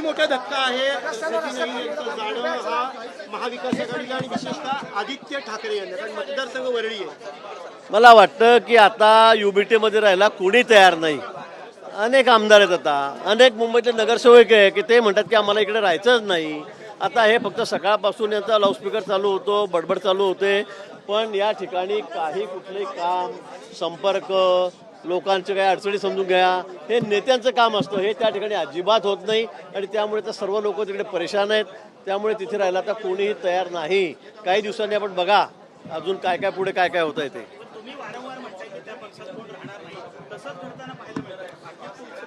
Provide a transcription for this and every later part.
किती मोठा धक्का आहे सचिन अहिर यांचं जाणं हा महाविकास आघाडीला आणि विशेषतः आदित्य ठाकरे यांना, कारण मतदारसंघ वरळी आहे. मला वाटतं की आता UBT-मध्ये राहायला कोणी तयार नाही. अनेक आमदार आहेत आता, अनेक मुंबईतले नगरसेवक आहे की ते म्हणतात की आम्हाला इकडे राहायचंच नाही. आता हे फक्त सकाळपासून यांचा लाऊडस्पीकर चालू होतो, बडबड चालू होते, पण या ठिकाणी काही कुठले काम, संपर्क, लोकांचे काही अडचणी समजून घ्या, हे नेत्यांचं काम असतं. हे त्या ठिकाणी अजिबात होत नाही आणि त्यामुळे तर सर्व लोक तिकडे परेशान आहेत. त्यामुळे तिथे राहायला आता कोणीही तयार नाही. काही दिवसांनी आपण बघा अजून काय काय पुढे काय काय होत आहे ते.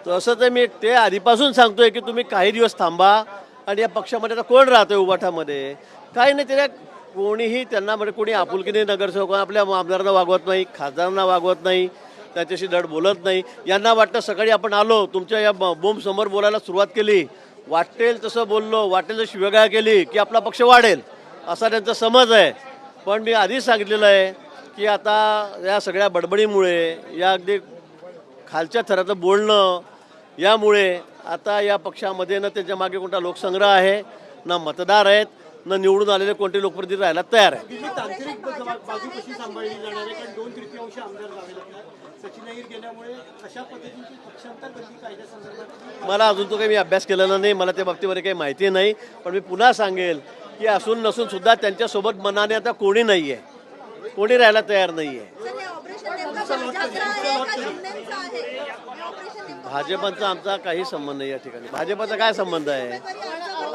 तसं तर मी ते आधीपासून सांगतोय की तुम्ही काही दिवस थांबा आणि या पक्षामध्ये आता कोण राहतोय उबाठामध्ये, काही नाही. त्याला कोणीही त्यांना म्हणजे कोणी आपुलकीने नगरसेवक आपल्या आमदारांना वागवत नाही, खासदारांना वागवत नाही, त्याच्याशी धड बोलत नाही. यांना वाटतं सकाळी आपण आलो तुमच्या या बोंब समोर बोलायला सुरुवात केली, वाटेल तसं बोललो, वाटेल तशी शिवेगाळ केली की आपला पक्ष वाढेल असा त्यांचा समज आहे. पण मी आधीच सांगितलेलं आहे की आता या सगळ्या बडबडीमुळे, या अगदी खालच्या थराचं बोलणं यामुळे आता या पक्षामध्ये ना त्यांच्या मागे कोणता लोकसंग्रह आहे, ना मतदार आहेत, ना निवडून आलेले कोणते लोकप्रतिनिधी राहायला तयार आहे. दिल्ली तांत्रिक बाजू कशी सांभाळली जाणार आहे, कारण 2/3 आमदार जावे लागतात. सचिन अहिर गेल्यामुळे अशा पद्धतीची पक्षांतर बंदी कायद्यासंदर्भात मला अजून तो काही मी अभ्यास केलेला नाही, मला त्या बाबतीमध्ये काही माहिती नाही. पण मी पुन्हा सांगेल की असून नसून सुद्धा त्यांच्यासोबत मनाने आता कोणी नाही आहे, कोणी राहायला तयार नाही आहे. भाजपचा आमचा काही संबंध नाही. या ठिकाणी भाजपचा काय संबंध आहे?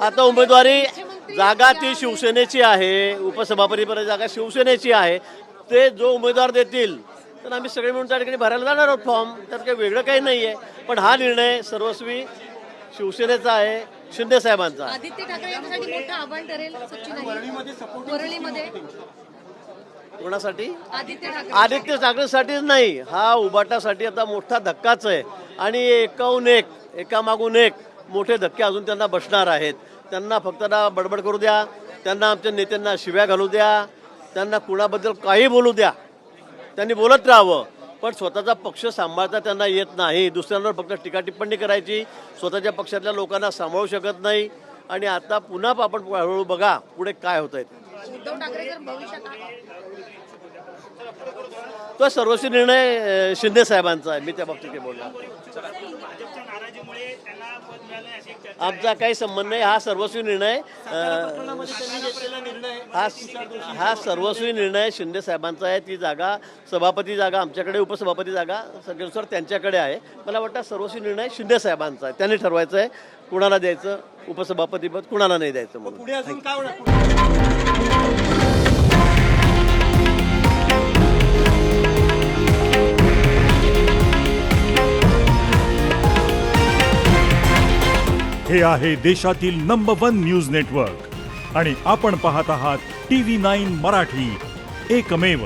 आता उमेदवारी जागा ती शिवसेनेची आहे, उपसभापतीपर्यंत जागा शिवसेनेची आहे. ते जो उमेदवार देतील तर आम्ही सगळे मिळून त्या ठिकाणी भरायला जाणार आहोत फॉर्म. त्यात काही वेगळं काही नाही आहे. पण हा निर्णय सर्वस्वी शिवसेनेचा आहे, शिंदे साहेबांचा. आदित्य ठाकरे यांच्यासाठी मोठं आव्हान ठरेल सचिन अहिर वरळीमध्ये. कोणासाठी? आदित्य आदित्य ठाकरेसाठीच नाही, हा उबाटासाठी आता मोठा धक्काच आहे. आणि एकामागून एक मोठे धक्के अजून त्यांना बसणार आहेत. त्यांना फक्त बडबड करू द्या, त्यांना आमच्या नेत्यांना शिव्या घालू द्या, त्यांना कुणाबद्दल काही बोलू द्या, त्यांनी बोलत राहावं. पण स्वतःचा पक्ष सांभाळता त्यांना येत नाही. दुसऱ्यांवर फक्त टीका टिप्पणी करायची, स्वतःच्या पक्षातल्या लोकांना सांभाळू शकत नाही. आणि आता पुन्हा आपण हळूहळू बघा पुढे काय होत आहे. उद्धव ठाकरे जर भविष्यात तो सर्वस्वी निर्णय शिंदे साहेबांचा आहे. मी त्या बाबतीत बोलणार. आमचा काही संबंध नाही. हा सर्वस्वी निर्णय हा सर्वस्वी निर्णय शिंदे साहेबांचा आहे. ती जागा, सभापती जागा आमच्याकडे, उपसभापती जागा सगळ्यानुसार त्यांच्याकडे आहे. मला वाटतं सर्वस्वी निर्णय शिंदे साहेबांचा आहे. त्यांनी ठरवायचं आहे कुणाला द्यायचं उपसभापतीपद, कुणाला नाही द्यायचं म्हणून. पुढे अजून काय होणार? हे आहे देशातील नंबर 1 न्यूज नेटवर्क आणि आपण पाहत आहात TV9 मराठी, एकमेव.